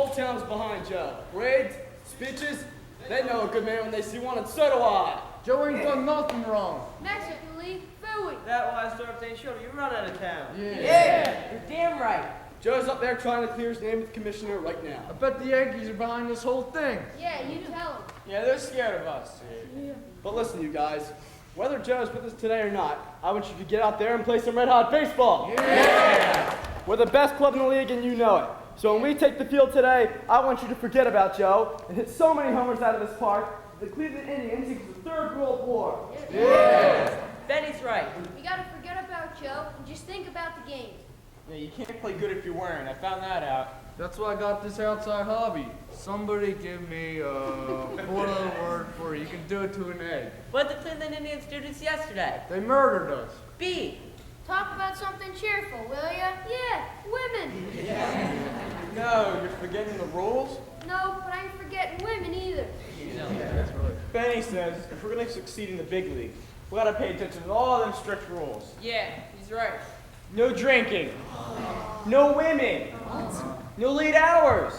whole town's behind Joe. Parades, speeches, they know a good man when they see one, and so do I. Joe ain't done nothing wrong. Mexican League, Philly. That last serve ain't sure you run out of town. Yeah, you're damn right. Joe's up there trying to clear his name with the commissioner right now. I bet the Yankees are behind this whole thing. Yeah, you tell him. Yeah, they're scared of us. But listen, you guys, whether Joe's with us today or not, I want you to get out there and play some red-hot baseball. Yeah! We're the best club in the league, and you know it. So when we take the field today, I want you to forget about Joe and hit so many homers out of this park that the Cleveland Indians equals the Third World War. Yeah! Benny's right. You gotta forget about Joe and just think about the game. Yeah, you can't play good if you're wearing. I found that out. That's why I got this outside hobby. Somebody give me a four-letter word for it. You can do it to an egg. What did the Cleveland Indians do to us yesterday? They murdered us. B. Talk about something cheerful, will ya? Yeah, women. No, you're forgetting the rules? No, but I ain't forgetting women either. Benny says if we're going to succeed in the big league, we got to pay attention to all them strict rules. Yeah, he's right. No drinking. No women. No late hours.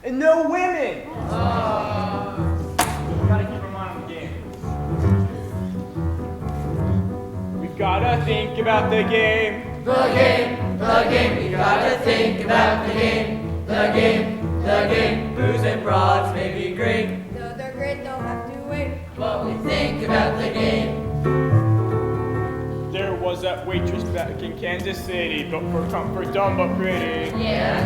And no women. We gotta keep them on the game. We've gotta think about the game. The game, we gotta think about the game. The game, booze and broads may be great, Though they're great, they'll have to wait. but we think about the game. There was that waitress back in Kansas City, built for comfort, dumb but pretty. Yeah.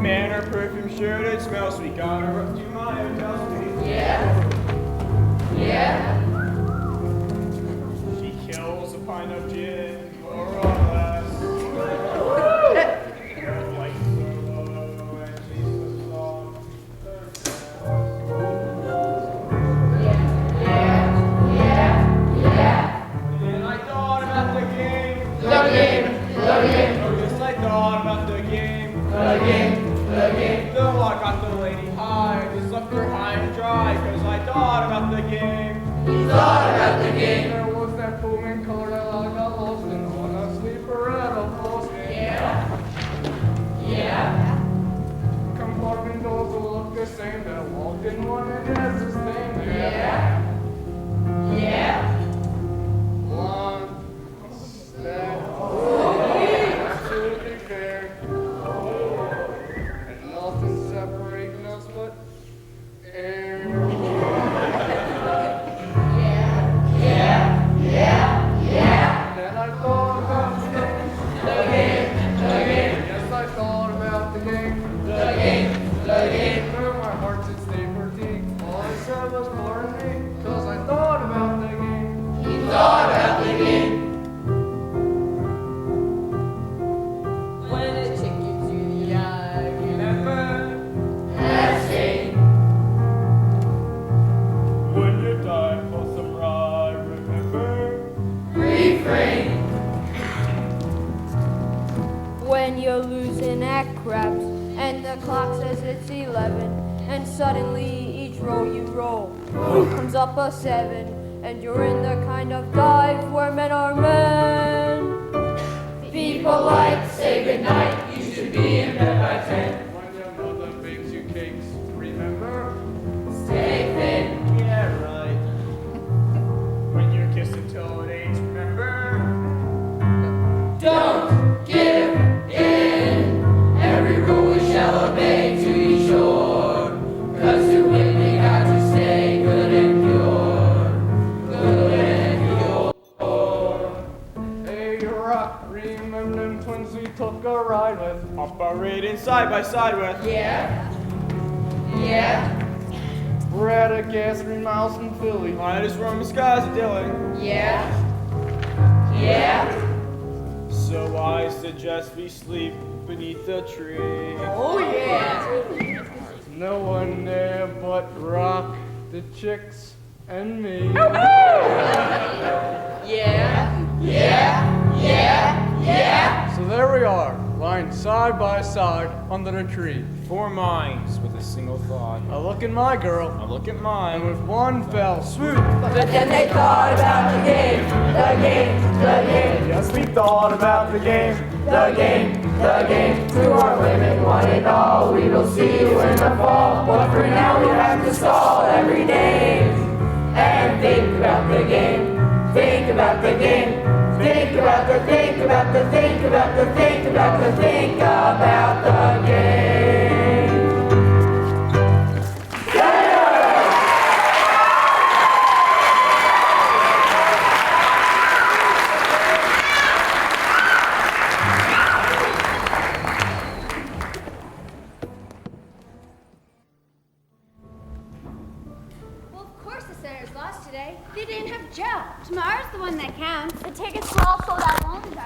Man, her perfume sure did smell, so we got her up to my hotel suite. Yeah. She kills a pint of gin, more or less. Her lights so low, and she's so soft. And I thought about the game. The game. Oh, yes, I thought about the game. The game. Though I got the lady high, just left her high and dry, cause I thought about the game. He thought about the game. There was that booming color that I got lost in on a sleeper at a post. Yeah. Compartment doors will look the same. That walked in one and has the same. Yeah. Blonde. That. Absolutely fair. And nothing separating us but air. Then I thought about the game. The game. Yes, I thought about the game. Where my heart's at stake for tea. All I said was pardon me, cause I thought about the game. He thought about the game. When a chick gives you the eye, remember? That's it. When you die for some ride, remember? Refrain. When you're losing at craps and the clock says it's 11, and suddenly each roll you roll comes up a 7, and you're in the kind of dive where men are men. Be polite, say goodnight. You should be in bed by 10. When your mother bakes you cakes, remember? Stay thin. Yeah, right. When you're kissing till it aches, remember? Don't give in. Every rule we shall obey to be sure. Cause to win we got to stay good and pure. Hey, rock, remember them twins we took a ride with? Operating side by side with. Yeah. We're at a gas 3 miles from Philly. Might as roam the skies of Dylan. Yeah. So I suggest we sleep beneath the tree. Oh, yeah. No one there but Rock, the chicks, and me. Yeah. So there we are, lying side by side under a tree. 4 minds with a single thought. A look at my girl, A look at and mine. with one fell swoop, But then they thought about the game, the game, the game. Yes, we thought about the game. The game, the game. To our women, one and all, we will see you in the fall. But for now, we have to stall every day and think about the game. Think about the game. Think about the think about the think about the think about the think about the game. Well, of course the Senators lost today. They didn't have Joe. Tomorrow's the one that counts. The tickets were all sold out long ago.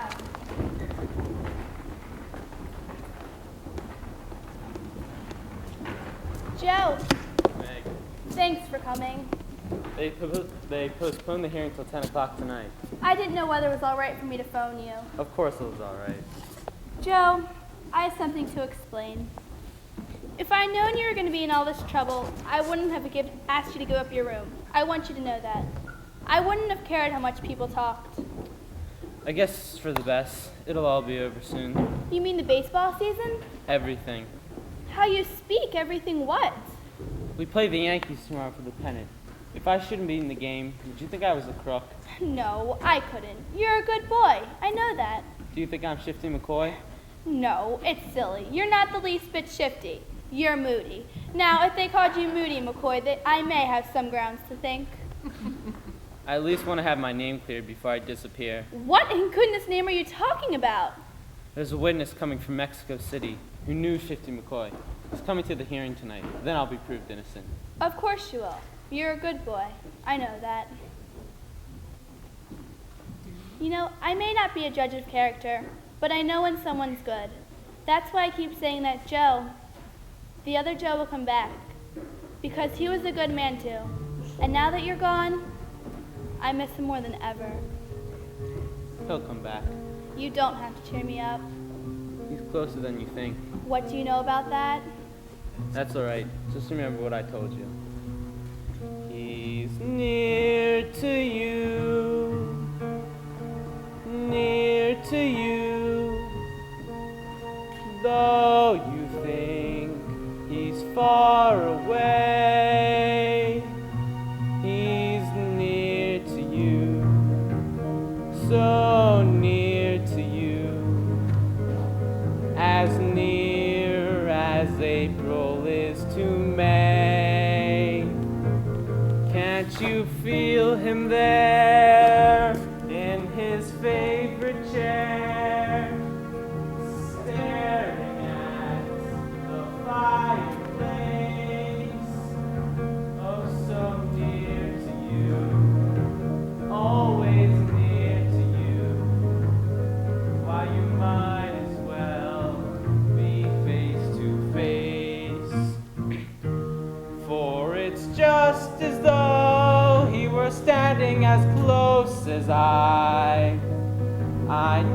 Joe, Meg, thanks for coming. they postponed the hearing till 10 o'clock tonight. I didn't know whether it was all right for me to phone you. Of course it was all right. Joe, I have something to explain. If I'd known you were going to be in all this trouble, I wouldn't have asked you to give up your room. I want you to know that. I wouldn't have cared how much people talked. I guess it's for the best. It'll all be over soon. You mean the baseball season? Everything. How you speak, everything what? We play the Yankees tomorrow for the pennant. If I shouldn't be in the game, would you think I was a crook? No, I couldn't. You're a good boy. I know that. Do you think I'm Shifty McCoy? No, it's silly. You're not the least bit shifty. You're moody. Now, if they called you Moody McCoy, I may have some grounds to think. I at least want to have my name cleared before I disappear. What in goodness name are you talking about? There's a witness coming from Mexico City who knew Shifty McCoy. He's coming to the hearing tonight. Then I'll be proved innocent. Of course you will. You're a good boy. I know that. You know, I may not be a judge of character, but I know when someone's good. That's why I keep saying that Joe, the other Joe, will come back. Because he was a good man too. And now that you're gone, I miss him more than ever. He'll come back. You don't have to cheer me up. He's closer than you think. What do you know about that? That's all right. Just remember what I told you. He's near to you, near to you, though you think he's far away. He's near to you, so near to you, as near as April is to May. Can't you feel him there in his favorite chair, staring at the fireplace? Oh, so near to you, always near to you. Why, you might as well be face to face, for it's just as though he were standing as close as I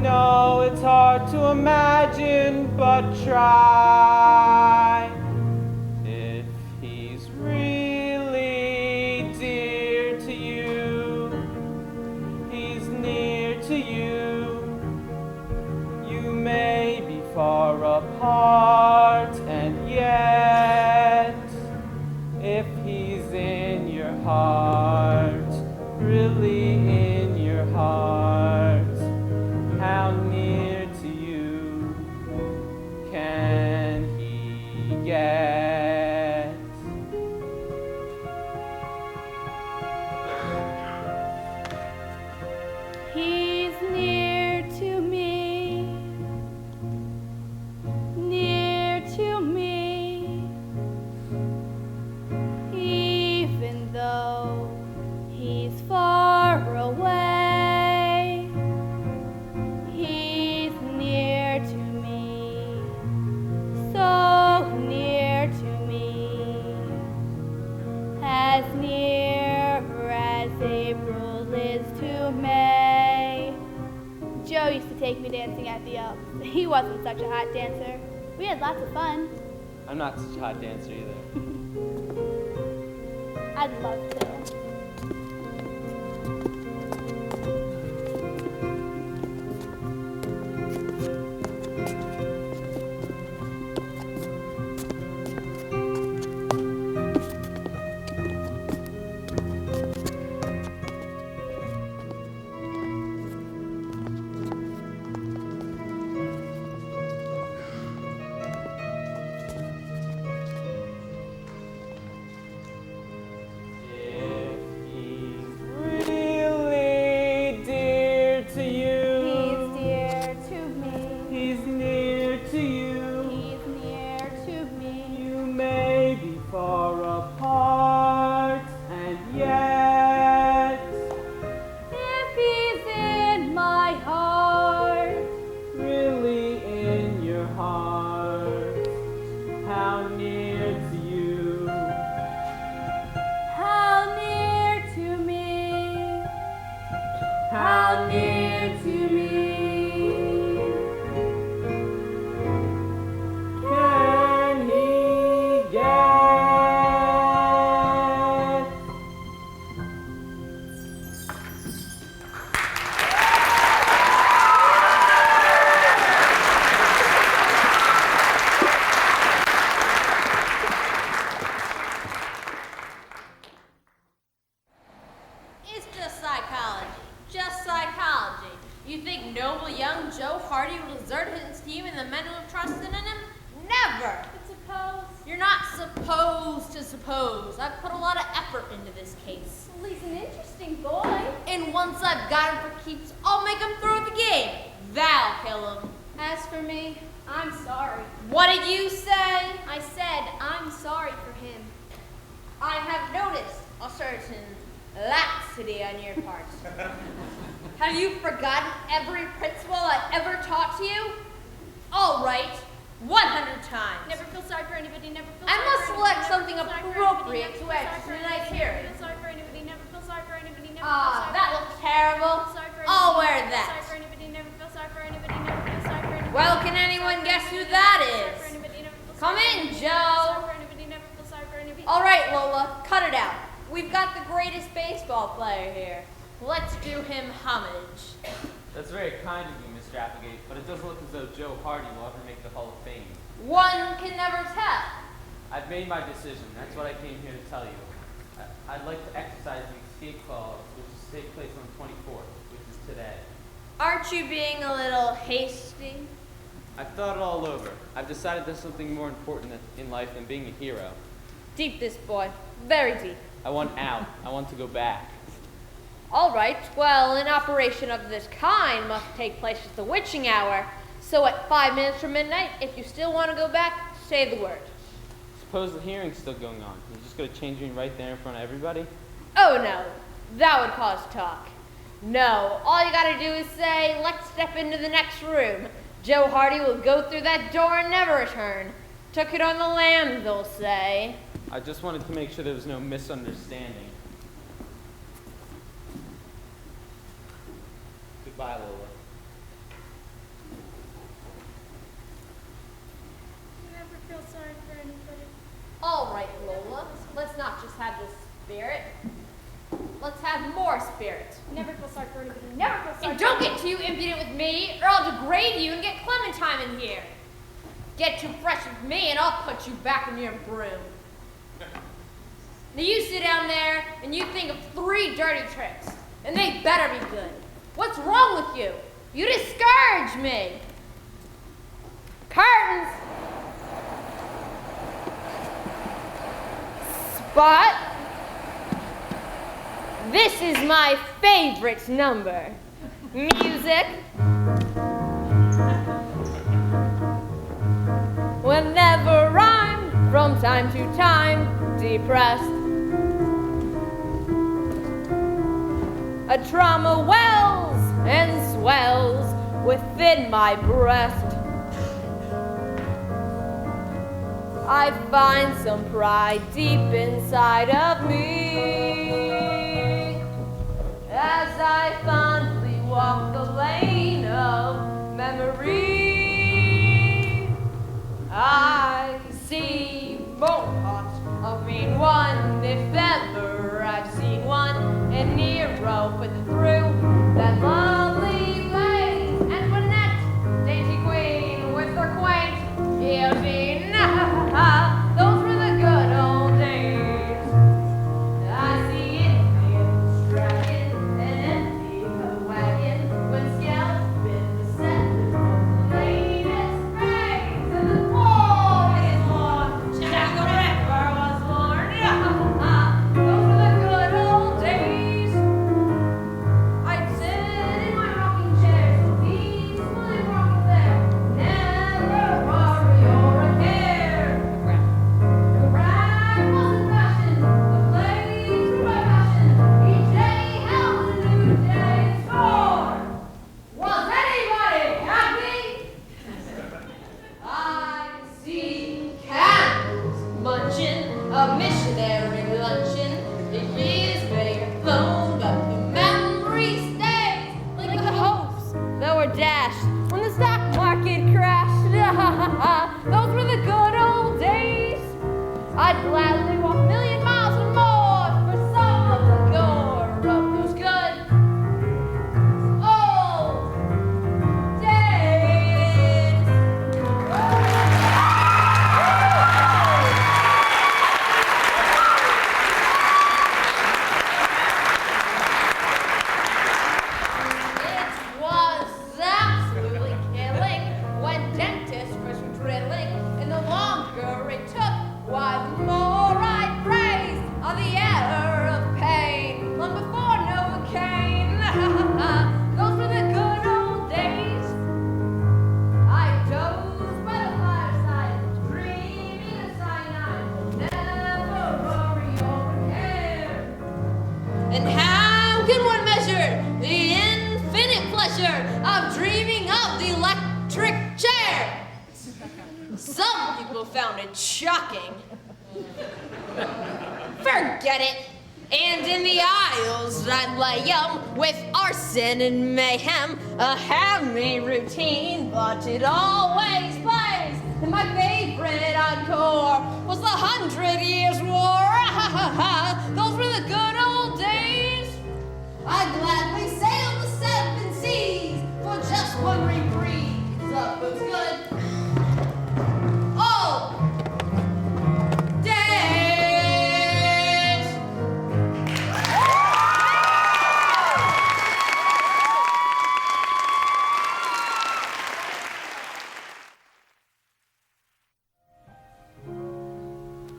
know it's hard to imagine, but try. If he's really dear to you, he's near to you. You may be far apart, and yet, if he's in your heart, really in your heart, how near to you can he get? He's near to me, near dancing at the Elks. He wasn't such a hot dancer. We had lots of fun. I'm not such a hot dancer either. I'd love to. If he's really dear to you, He's dear to me. he's near to you. He's near to me. You may be far apart, and yet If he's in my heart, really in your heart, how near to you. how near to me, how near to me. Can he get? It's just psychology. Just psychology. You think noble young Joe Hardy will desert his team and the men who have trusted in him? Never! But suppose. You're not supposed to suppose. I've put a lot of effort into this case. Well, he's an interesting boy. And once I've got him for keeps, I'll make him throw the game. That'll kill him. As for me, I'm sorry. What did you say? I said I'm sorry for him. I have noticed a certain laxity on your part. Have you forgotten every principle I ever taught to you? All right, 100 times. Never feel sorry for anybody. Never feel I sorry must for select anybody, something never feel sorry for appropriate anybody, to never add feel sorry to for tonight's anybody, hearing. never feel sorry for anybody. Never feel sorry for anybody. Never feel Ah, sorry that for looks terrible. Sorry for I'll anybody, wear never feel that. sorry for anybody. Never feel sorry for anybody. Never feel sorry for anybody. Well, can anyone guess who that is? Come in, Joe. All right, Lola, cut it out. We've got the greatest baseball player here. Let's do him homage. That's very kind of you, Mr. Applegate, but it doesn't look as though Joe Hardy will ever make the Hall of Fame. One can never tell. I've made my decision. That's what I came here to tell you. I'd like to exercise the escape clause, which is to take place on the 24th, which is today. Aren't you being a little hasty? I've thought it all over. I've decided there's something more important in life than being a hero. Deep, this boy. Very deep. I want out. I want to go back. All right, well, an operation of this kind must take place at the witching hour. So at 5 minutes from midnight, if you still want to go back, say the word. Suppose the hearing's still going on. You're just going to change me right there in front of everybody? Oh no, that would cause talk. No, all you gotta do is say, let's step into the next room. Joe Hardy will go through that door and never return. Took it on the lam, they'll say. I just wanted to make sure there was no misunderstanding. Goodbye, Lola. Never feel sorry for anybody. All right, Lola, let's not just have this spirit. Let's have more spirit. Never feel sorry for anybody. Never feel sorry And for don't get too impudent with me, or I'll degrade you and get Clementine in here. Get too fresh with me, and I'll put you back in your broom. Now you sit down there, and you think of 3 dirty tricks, and they better be good. What's wrong with you? You discourage me. Curtains. Spot. This is my favorite number. Music. Whenever I'm, from time to time, depressed, a trauma wells and swells within my breast. I find some pride deep inside of me as I fondly walk the lane of memory. people found it shocking. Forget it. And in the aisles I lay 'em with arson and mayhem, a hammy routine, but it always plays. And my favorite encore was the 100 Years' War. Those were the good old days. I'd gladly sail the 7 seas for just one reprieve. The food's good. Oh, days.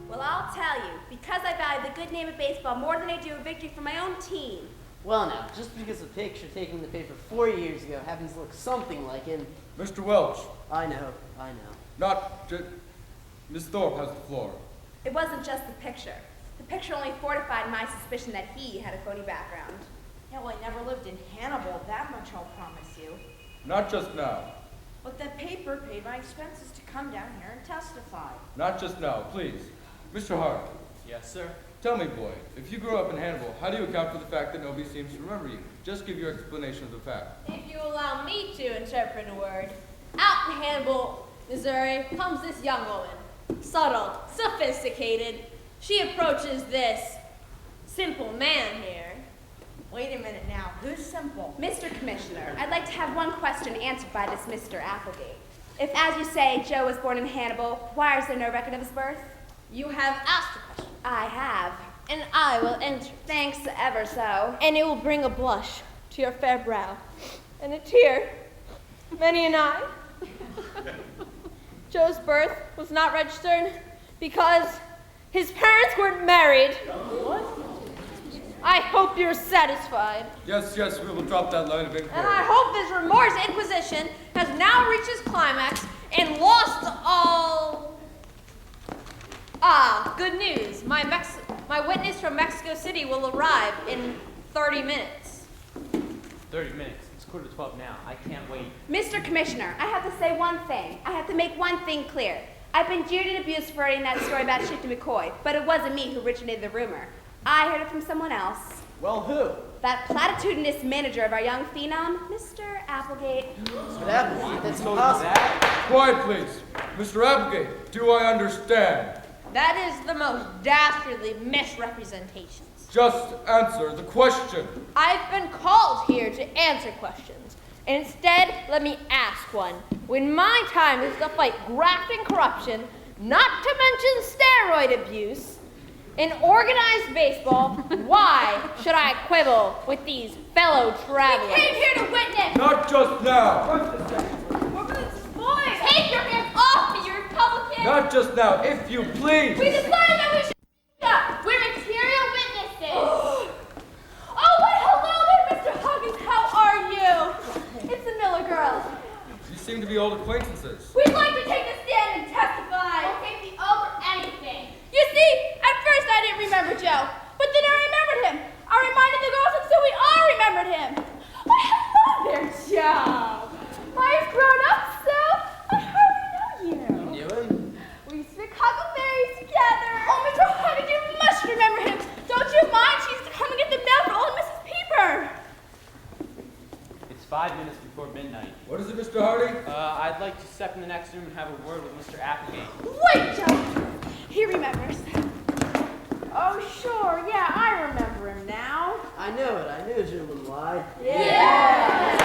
Well, I'll tell you, because I value the good name of baseball more than I do a victory for my own team. Well now, just because a picture taken in the paper 4 years ago happens to look something like him. Mr. Welch. I know. Not just... Miss Thorpe has the floor. It wasn't just the picture. The picture only fortified my suspicion that he had a phony background. Yeah, well, I never lived in Hannibal, that much I'll promise you. Not just now. But the paper paid my expenses to come down here and testify. Not just now, please. Mr. Hart. Yes, sir. Tell me, boy, if you grew up in Hannibal, how do you account for the fact that nobody seems to remember you? Just give your explanation of the fact. If you allow me to interpret a word, out in Hannibal, Missouri, comes this young woman. Subtle, sophisticated. She approaches this simple man here. Wait a minute now, who's simple? Mr. Commissioner, I'd like to have one question answered by this Mr. Applegate. If, as you say, Joe was born in Hannibal, why is there no record of his birth? You have asked a question. I have. And I will answer. Thanks ever so. And it will bring a blush to your fair brow, and a tear, many an eye. Joe's birth was not registered because his parents weren't married. What? I hope you're satisfied. Yes, we will drop that line of inquiry. And I hope this remorse inquisition has now reached its climax and lost all... Ah, good news. My witness from Mexico City will arrive in 30 minutes. 30 minutes. It's 11:45 now. I can't wait. Mr. Commissioner, I have to say one thing. I have to make one thing clear. I've been jeered and abused for writing that story about Shifty McCoy, but it wasn't me who originated the rumor. I heard it from someone else. Well, who? That platitudinous manager of our young phenom, Mr. Applegate. Mr. Applegate, that's impossible. Quiet, please. Mr. Applegate, do I understand? That is the most dastardly misrepresentations. Just answer the question. I've been called here to answer questions. Instead, let me ask one. When my time is to fight graft and corruption, not to mention steroid abuse, in organized baseball, why should I quibble with these fellow travelers? We came here to witness! Not just now. Boys, take your hands off me, you Republicans! Not just now, if you please. We decided that we should up. We're material witnesses. Oh, why, hello there, Mr. Huggins. How are you? It's the Miller girls. You seem to be old acquaintances. We'd like to take the stand and testify. We'll take the oath or anything. You see, at first I didn't remember Joe, but then I remembered him. I reminded the girls, and so we all remembered him. Why, hello there, Joe. I've grown up, so I hardly know you. Knew him? We used to pick huckleberries together. Oh, Mr. Huggins, you must remember him. Don't you mind? She used to come and get the mail for old Mrs. Peeper. It's 5 minutes before midnight. What is it, Mr. Hardy? I'd like to step in the next room and have a word with Mr. Applegate. Wait, Joe. He remembers. Oh, sure, yeah, I remember him now. I knew it. I knew his room would lie. Yeah.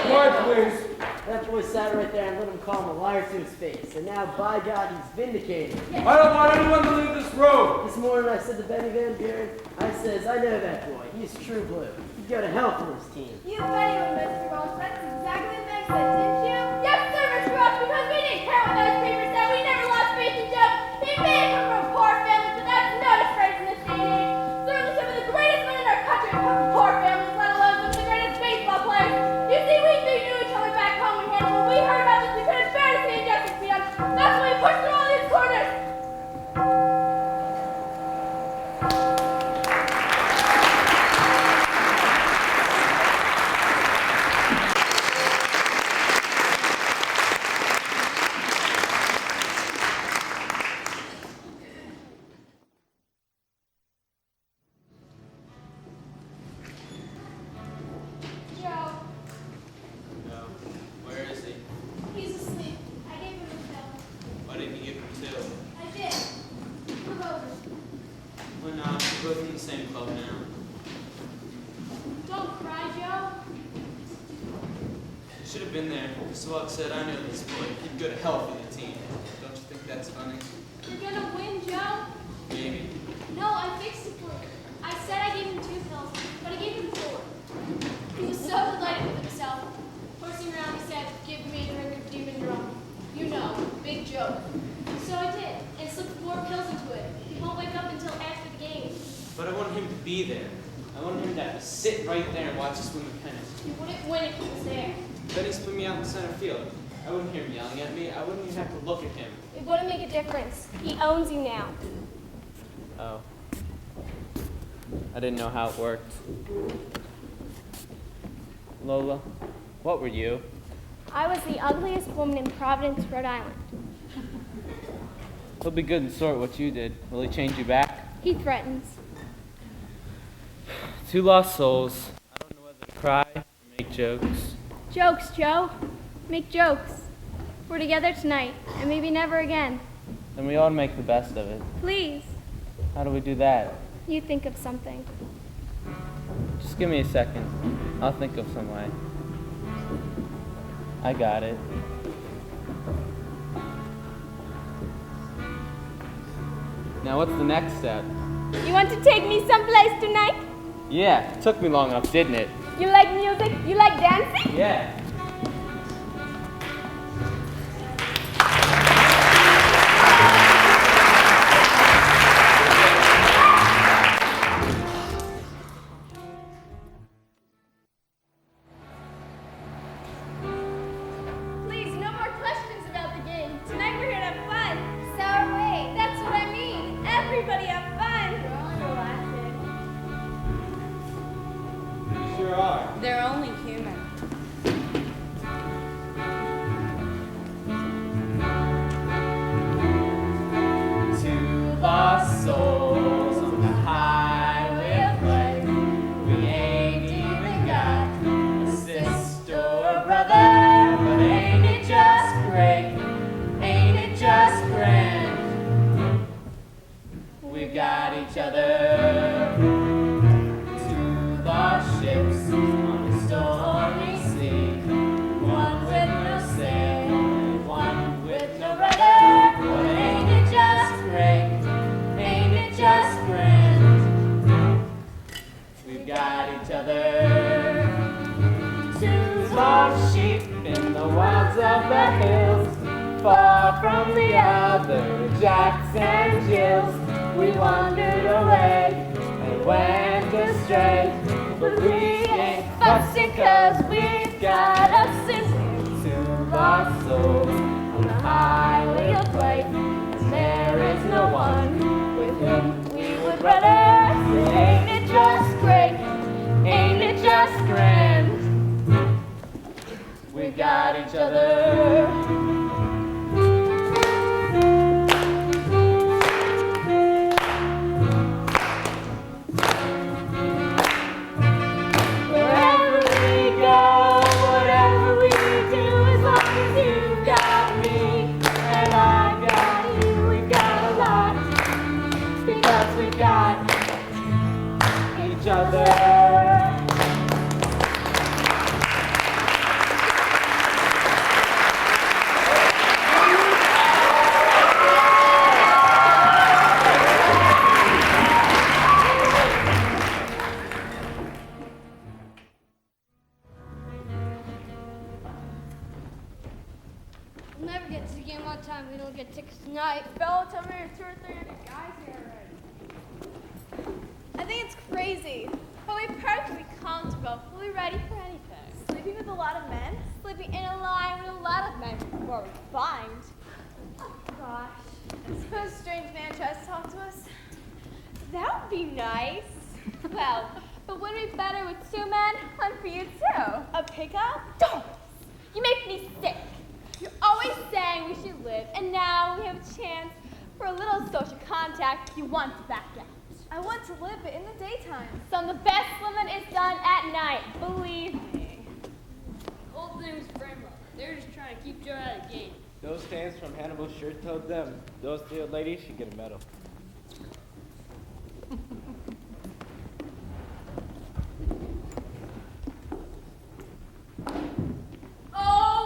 Quiet, please. That boy sat right there and let him call him a liar to his face. And now, by God, he's vindicated. I don't want anyone to leave this room. This morning I said to Benny Van Buren, I says, I know that boy. He's true blue. He'd go to hell for his team. You bet him, Mr. Welch. That's exactly what Meg said, didn't you? Yes, sir, Mr. Welch, because we didn't care what those papers said. We never lost faith in Joe. He may have come from a poor family, but that's no disgrace in this day and age. Certainly some of the greatest men in our country come from poor families, let alone some of the greatest baseball players. You see, we knew each other back home in Hannibal. We heard about this. We couldn't bear to see injustice be done. That's why we pushed through all these corners. been there. So I've said I know this boy. He'd go to hell for the team. Don't you think that's funny? You're gonna win, Joe. Maybe. No, I fixed it for you. I said I gave him 2 pills, but I gave him 4. He was so delighted with himself. Horsing around, he said, "Give me a drink of demon rum." You know, big joke. So I did, and slipped 4 pills into it. He won't wake up until after the game. But I want him to be there. I want him to sit right there and watch us win the pennant. He wouldn't win if he was there. Then he's put me out in center field. I wouldn't hear him yelling at me. I wouldn't even have to look at him. It wouldn't make a difference. He owns you now. Oh. I didn't know how it worked. Lola, what were you? I was the ugliest woman in Providence, Rhode Island. He'll be good and sort what you did. Will he change you back? He threatens. 2 lost souls. I don't know whether to cry or make jokes. Jokes, Joe. Make jokes. We're together tonight, and maybe never again. Then we ought to make the best of it. Please, How do we do that? you think of something. Just give me a second. I'll think of some way. I got it. Now what's the next step? You want to take me someplace tonight? Yeah, it took me long enough, didn't it? You like music? You like dancing? Yeah. Please, no more questions about the game. Tonight we're here to have fun. So are we. That's what I mean. Everybody have fun. We're only relaxing. Sure are. They're only human. Two lost souls on the highway of life. We ain't even got a sister or brother, but ain't it just great? Ain't it just grand? We've got each other. Two lost ships on a stormy sea. One with no sail, and one with no rudder. But ain't it just great? Ain't it just grand? We've got each other. Two lost sheep in the wilds of the hills, far from the other Jacks and Jills. We wandered away and went astray, but we ain't fussing 'cause we've got us in two lost souls on the highway of life. And there is no one with whom we would rather. So ain't it just great? Ain't it just grand? We've got each other. Wherever we go, whatever we do, as long as you've got me and I got you, we've got a lot, because we've got each other. We'll never get to the game on time. We don't get tickets tonight. Bella, tell me there's 2 or 300 guys here already. I think it's crazy. But we're perfectly comfortable. Fully ready for anything. Sleeping with a lot of men? Sleeping in a line with a lot of men before we find. Oh, gosh. Suppose a strange man tries to talk to us. That would be nice. Well, but wouldn't it be better with 2 men? One for you, too. A pickup? Don't! You make me sick. You're always saying we should live, and now we have a chance for a little social contact. You want to back out. I want to live, but in the daytime. Son, the best living is done at night. Believe me. Old news frame up. They're just trying to keep Joe out of the game. Those stands from Hannibal sure told them. Those 3 old ladies should get a medal. Oh,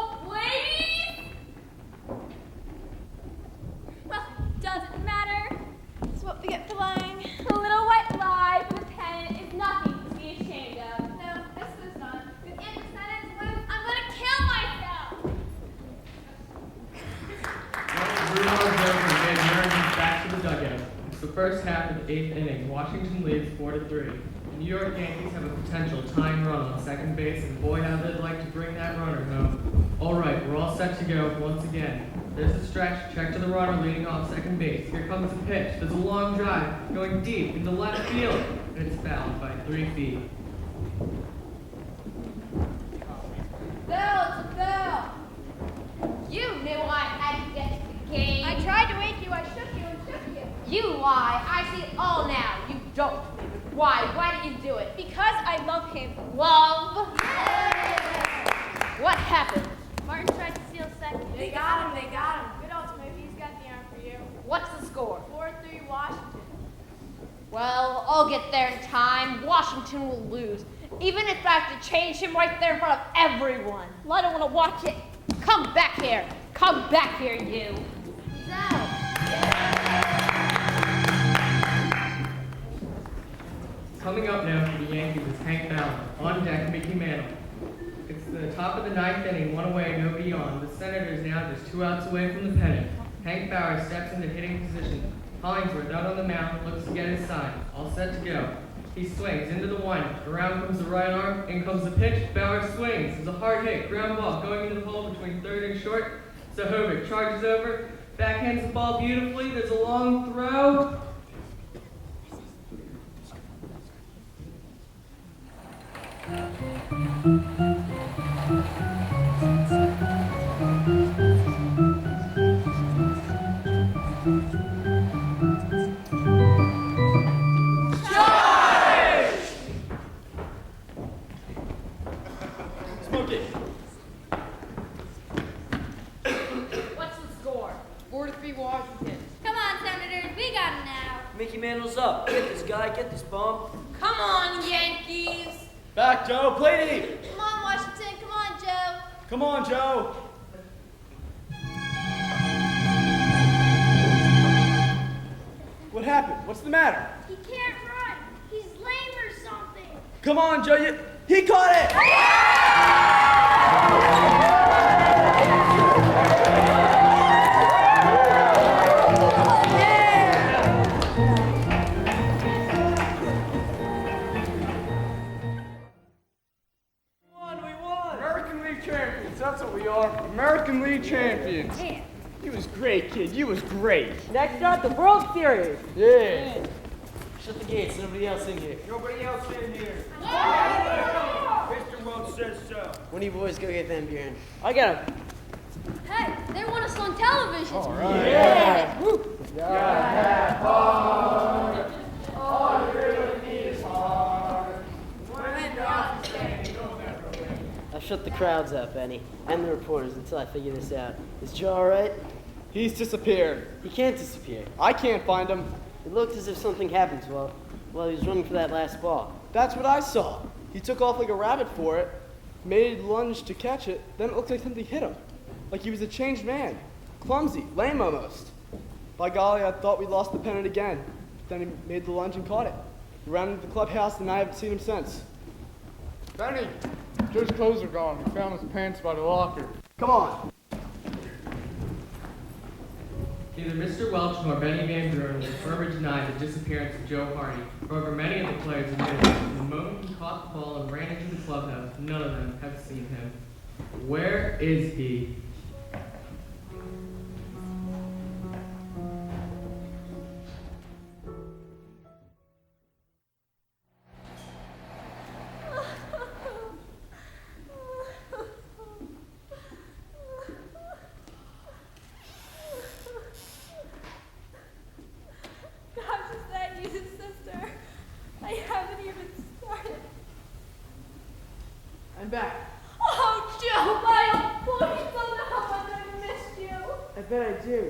1-0 and Americans back to the dugout. It's the first half of the 8th inning. Washington leads 4-3. The New York Yankees have a potential tying run on second base, and boy, how they'd like to bring that runner home. All right, we're all set to go once again. There's the stretch, check to the runner leading off second base. Here comes the pitch. There's a long drive going deep into left field, and it's fouled by 3 feet. Bill, it's a Bill. You knew I had to get to the game. I tried to wake you, I shook you and shook you. You lie. I see it all now. You don't. Why? Why did you do it? Because I love him. Love? What happened? Martin tried to steal second. They got him. Good ultimate, he's got the arm for you. What's the score? 4-3 Washington. Well, I'll get there in time. Washington will lose. Even if I have to change him right there in front of everyone. Well, I don't want to watch it. Come back here. Come back here, you. He's out. Coming up now for the Yankees is Hank Bauer. On deck, Mickey Mantle. It's the top of the 9th inning, 1 away, nobody on. The Senators now just 2 outs away from the pennant. Hank Bauer steps into hitting position. Hollingsworth out on the mound, looks to get his sign. All set to go. He swings into the 1. Around comes the right arm. In comes the pitch. Bauer swings. It's a hard hit. Ground ball going into the hole between third and short. Zahovic charges over. Backhands the ball beautifully. There's a long throw. What's the score? 4-3 Washington. Come on, Senators, we got him now. Mickey Mantle's up. Get this guy, get this bum. Come on, Yankees. Back, Joe. Play deep. Come on, Washington, come on, Joe. Come on, Joe. What happened? What's the matter? He can't run. He's lame or something. Come on, Joe. He caught it! We won! American League champions, that's what we are. American League champions. You was great, kid. You was great. Next up, the World Series. Yeah. Shut the gates, nobody else in here. Nobody else in here. Mr. Welch says so. One of you boys go get Van Buren. I got him. Hey, they want us on television. All right. Yeah. I'll shut the crowds up, Benny, and the reporters until I figure this out. Is Joe all right? He's disappeared. He can't disappear. I can't find him. It looked as if something happened while he was running for that last ball. That's what I saw. He took off like a rabbit for it, made lunge to catch it, then it looked like something hit him. Like he was a changed man. Clumsy, lame almost. By golly, I thought we lost the pennant again. Then he made the lunge and caught it. He ran into the clubhouse and I haven't seen him since. Benny, Joe's clothes are gone. We found his pants by the locker. Come on. Neither Mr. Welch nor Benny Van Buren will further deny the disappearance of Joe Hardy. However, many of the players admitted that the moment he caught the ball and ran into the clubhouse, none of them have seen him. Where is he? Gosh, is that you, sister? I haven't even started. I'm back. Oh, Joe, my old boy, you don't know how much I missed you. I bet I do.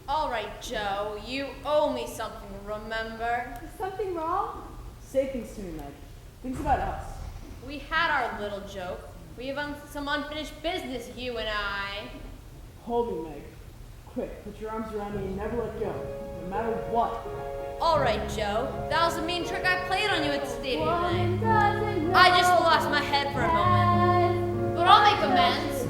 All right, Joe, you owe me something, remember? Is something wrong? Say things to me, Meg. Things about us. We had our little joke. We have some unfinished business, you and I. Hold me, Meg. Quick, put your arms around me and never let go, no matter what. All right, Joe. That was a mean trick I played on you at the stadium tonight. I just lost my head for a moment. But I'll make amends.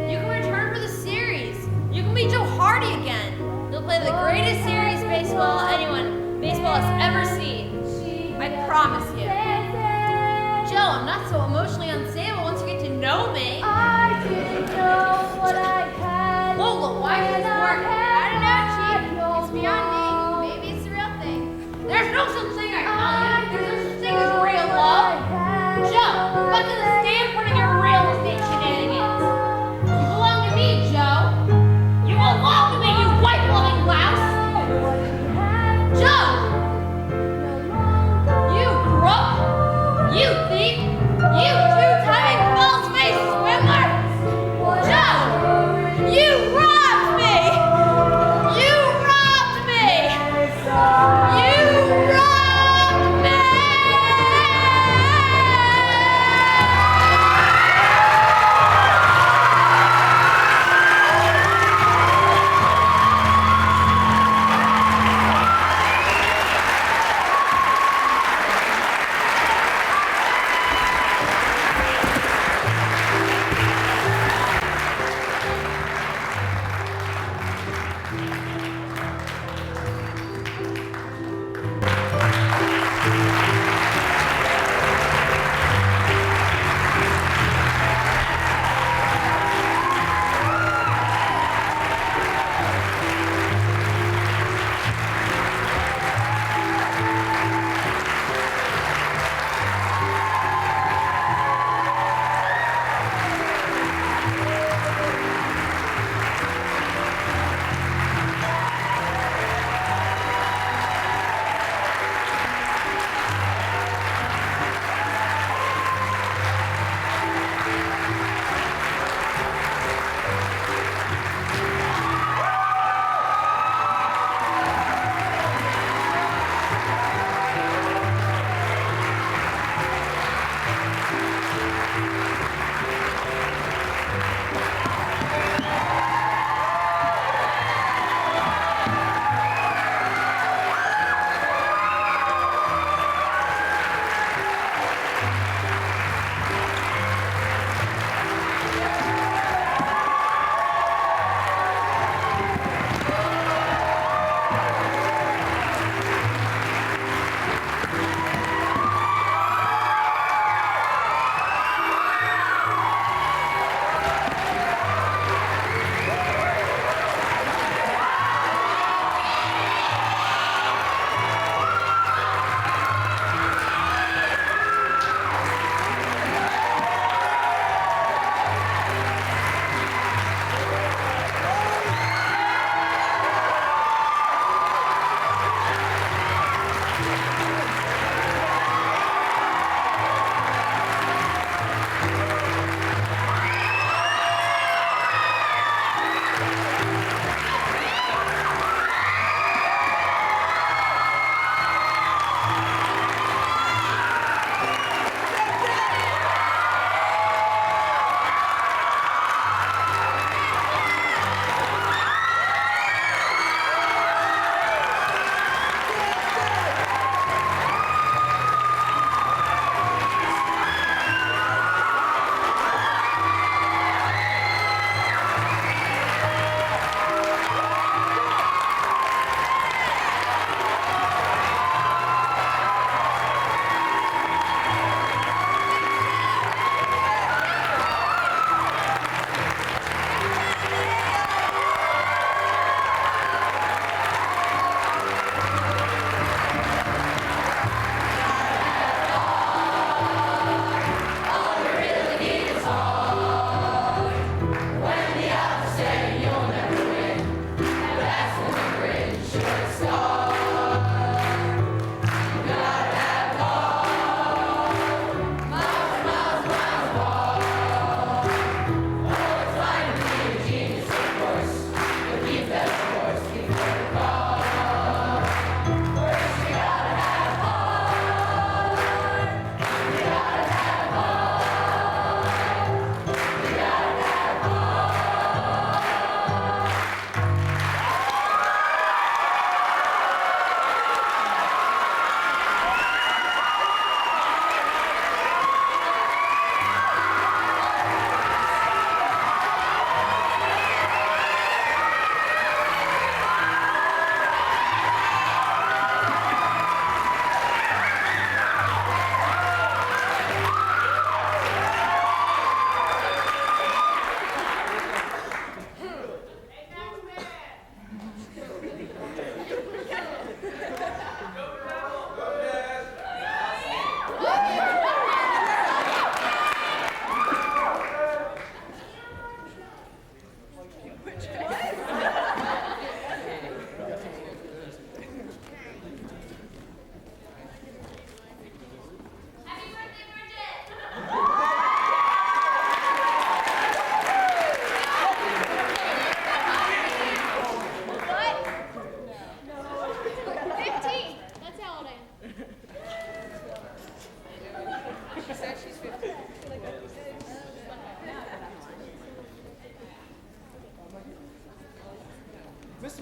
You can return for the series. You can be Joe Hardy again. You'll play the greatest series baseball has ever seen. I promise you. Joe, I'm not so emotionally unstable once you get to know me. I didn't know what I had. Lola, why is this working? I don't know, Chief. It's beyond me. Maybe it's the real thing. There's no such thing, I tell you. There's no such thing as real love. Joe, back to the stand for your real estate shenanigans. You belong to me, Joe. You belong to me, you white-loving louse. Joe! You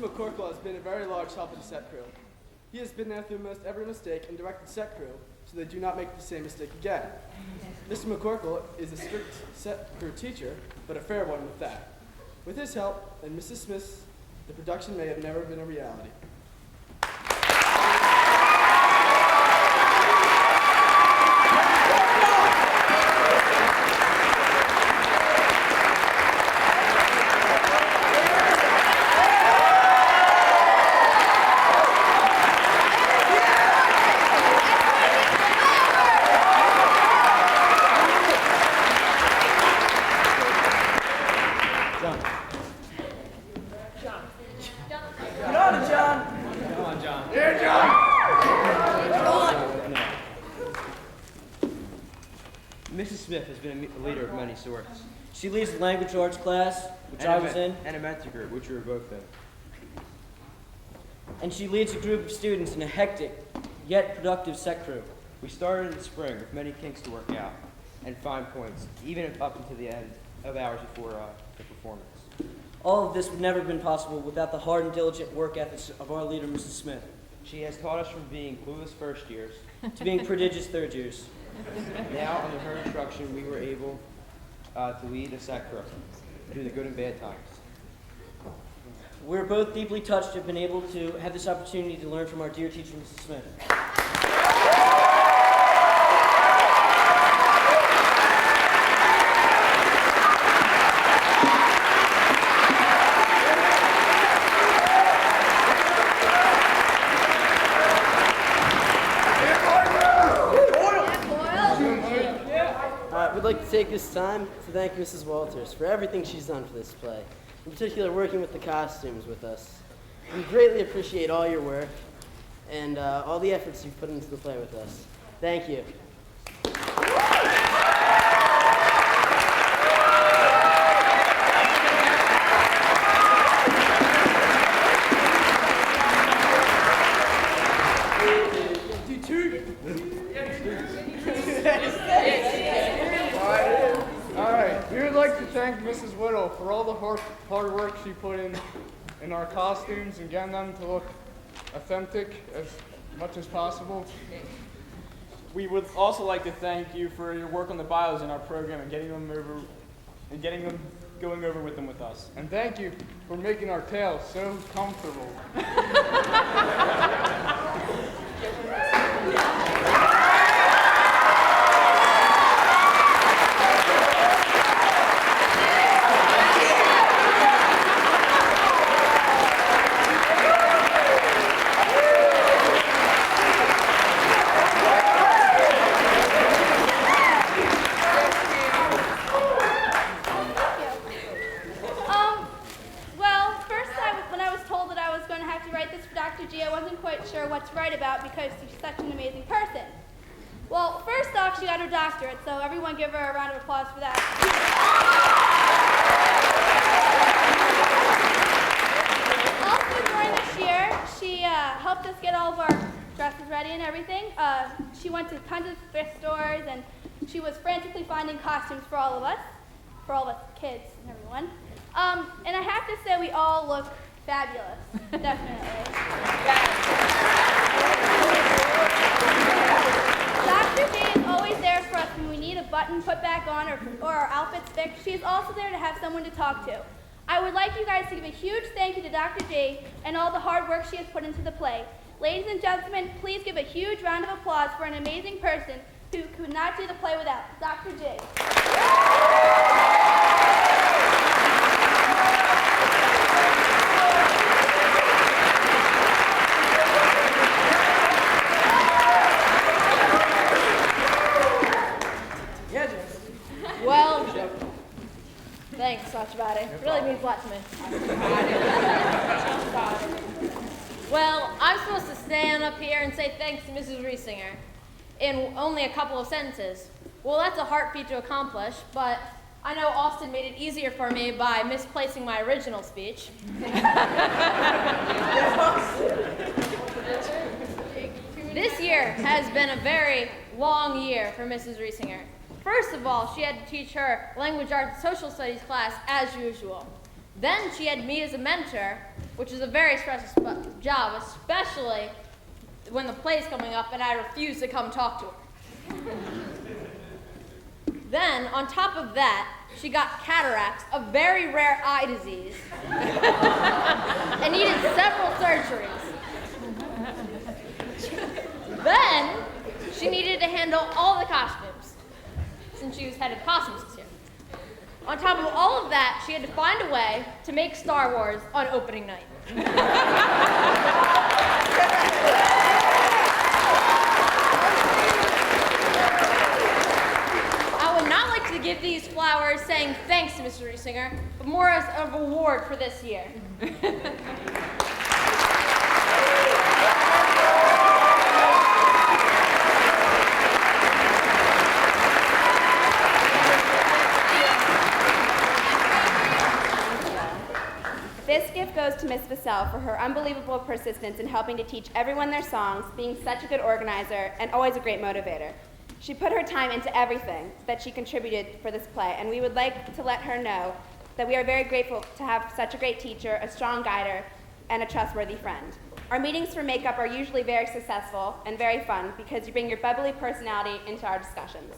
McCorkle has been a very large help in the set crew. He has been there through most every mistake and directed set crew so they do not make the same mistake again. Mr. McCorkle is a strict set crew teacher, but a fair one with that. With his help and Mrs. Smith's, the production may have never been a reality. Mrs. Smith has been a leader of many sorts. She leads the language arts class, which I was in, and a mentor group, which we were both in. And she leads a group of students in a hectic, yet productive set crew. We started in the spring with many kinks to work out and fine points, even up until the end of hours before the performance. All of this would never have been possible without the hard and diligent work ethics of our leader, Mrs. Smith. She has taught us from being clueless first years to being prodigious third years. Now, under her instruction, we were able to lead a set crew through the good and bad times. We're both deeply touched to have been able to have this opportunity to learn from our dear teacher, Mrs. Smith. We'd like to take this time to thank Mrs. Walters for everything she's done for this play, in particular working with the costumes with us. We greatly appreciate all your work and all the efforts you've put into the play with us. Thank you. We would like to thank Mrs. Whittle for all the hard work she put in our costumes and getting them to look authentic as much as possible. We would also like to thank you for your work on the bios in our program and getting them going over with them with us. And thank you for making our tails so comfortable. Because she's such an amazing person. Well, first off, she got her doctorate, so everyone give her a round of applause for that. Also, during this year, she helped us get all of our dresses ready and everything. She went to tons of thrift stores, and she was frantically finding costumes for all of us kids and everyone. And I have to say, we all look fabulous, definitely. Dr. J is always there for us when we need a button put back on or our outfits fixed. She is also there to have someone to talk to. I would like you guys to give a huge thank you to Dr. J and all the hard work she has put into the play. Ladies and gentlemen, please give a huge round of applause for an amazing person who could not do the play without Dr. J. Well, thanks, Dr. Body. It really means a lot to me. Well, I'm supposed to stand up here and say thanks to Mrs. Riesinger in only a couple of sentences. Well, that's a hard feat to accomplish, but I know Austin made it easier for me by misplacing my original speech. This year has been a very long year for Mrs. Riesinger. First of all, she had to teach her language arts and social studies class as usual. Then she had me as a mentor, which is a very stressful job, especially when the play's coming up and I refuse to come talk to her. Then, on top of that, she got cataracts, a very rare eye disease, and needed several surgeries. Then, she needed to handle all the costumes, since she was head of costumes this year. On top of all of that, she had to find a way to make Star Wars on opening night. I would not like to give these flowers saying thanks to Mr. Riesinger, but more as a reward for this year. This gift goes to Miss Vassell for her unbelievable persistence in helping to teach everyone their songs, being such a good organizer, and always a great motivator. She put her time into everything that she contributed for this play, and we would like to let her know that we are very grateful to have such a great teacher, a strong guider, and a trustworthy friend. Our meetings for makeup are usually very successful and very fun because you bring your bubbly personality into our discussions.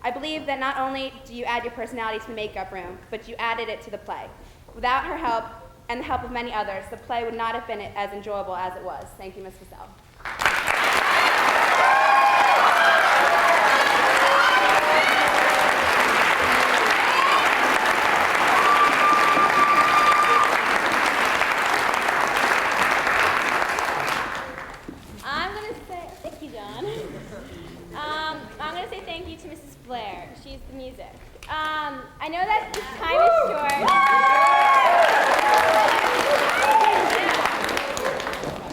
I believe that not only do you add your personality to the makeup room, but you added it to the play. Without her help, and the help of many others, the play would not have been as enjoyable as it was. Thank you, Ms. Vassell. I'm going to say, thank you, John. I'm going to say thank you to Mrs. Blair. She's the music. I know that this time is short.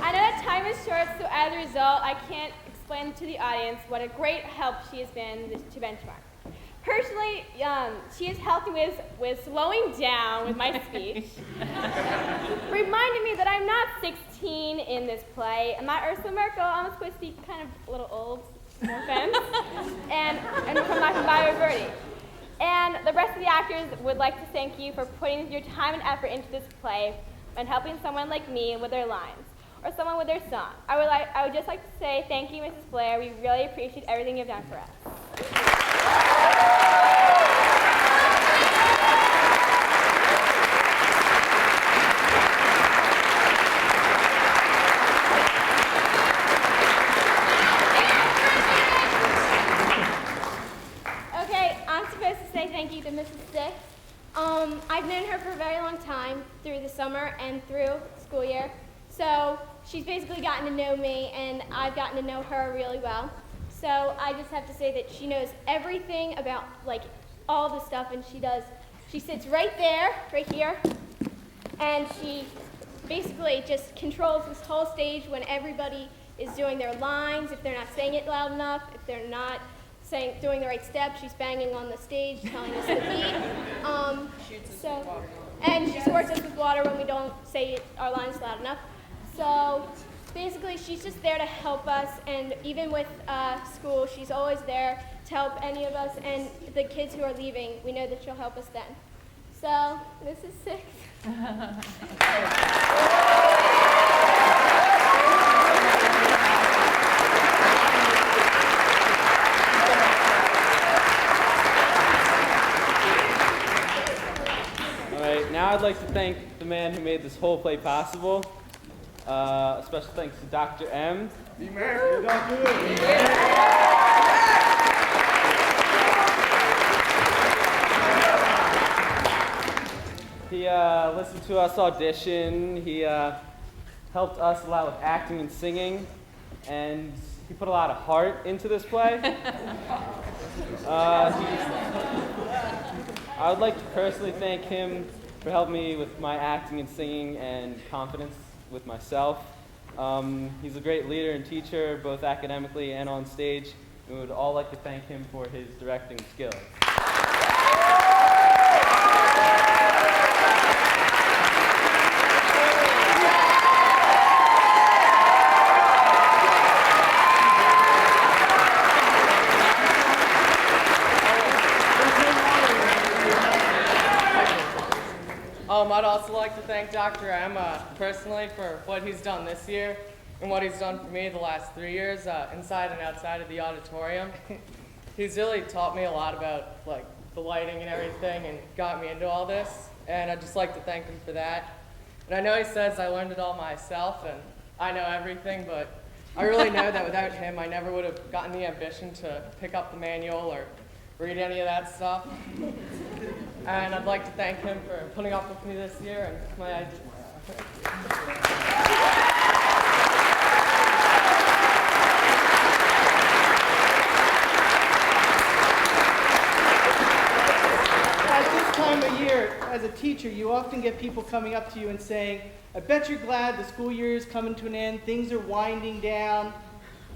I know that time is short, so as a result, I can't explain to the audience what a great help she has been to Benchmark. Personally, she has helped me with slowing down with my speech, reminding me that I'm not 16 in this play. I'm not Ursula Merkel. I'm supposed to be kind of a little old, no offense, and from Byron Birdie. And the rest of the actors would like to thank you for putting your time and effort into this play and helping someone like me with their lines or someone with their song. I would just like to say thank you, Mrs. Blair. We really appreciate everything you've done for us. Thank you to Mrs. Six. I've known her for a very long time through the summer and through school year. So she's basically gotten to know me and I've gotten to know her really well. So I just have to say that she knows everything about like all the stuff and she sits right there, right here, and she basically just controls this whole stage when everybody is doing their lines, if they're not saying it loud enough, if they're not doing the right steps, she's banging on the stage, telling us the beat. And she supports us with water when we don't say our lines loud enough. So basically, she's just there to help us, and even with school, she's always there to help any of us, and the kids who are leaving, we know that she'll help us then. So this is Six. Now I'd like to thank the man who made this whole play possible. A special thanks to Dr. M. He listened to us audition. He helped us a lot with acting and singing, and he put a lot of heart into this play. I would like to personally thank him for helping me with my acting and singing and confidence with myself. He's a great leader and teacher, both academically and on stage. We would all like to thank him for his directing skills. I'd also like to thank Dr. M personally for what he's done this year and what he's done for me the last 3 years inside and outside of the auditorium. He's really taught me a lot about like the lighting and everything and got me into all this, and I'd just like to thank him for that. And I know he says I learned it all myself and I know everything, but I really know that without him I never would have gotten the ambition to pick up the manual or read any of that stuff. And I'd like to thank him for putting up with me this year and my ideas. At this time of year, as a teacher, you often get people coming up to you and saying, I bet you're glad the school year is coming to an end, things are winding down.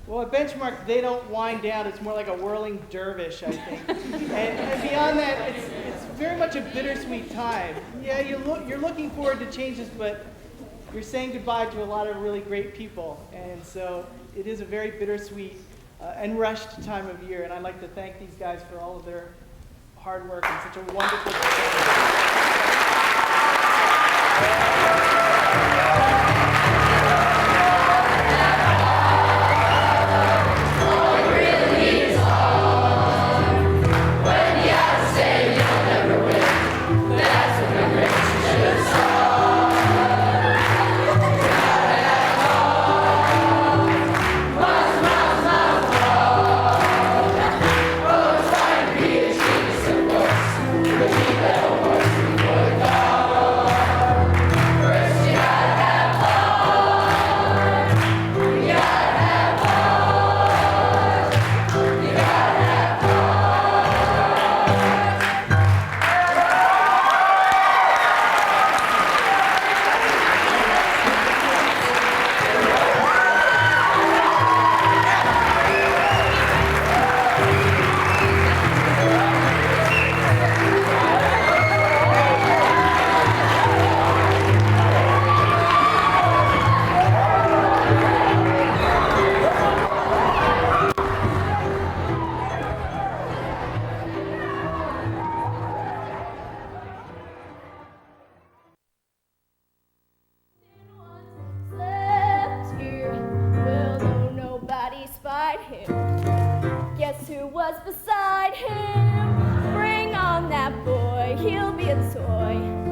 Well, at Benchmark, they don't wind down. It's more like a whirling dervish, I think. and beyond that, it's very much a bittersweet time. Yeah, you're looking forward to changes, but you're saying goodbye to a lot of really great people. And so it is a very bittersweet and rushed time of year. And I'd like to thank these guys for all of their hard work and such a wonderful Guess who was beside him? Bring on that boy, he'll be a toy.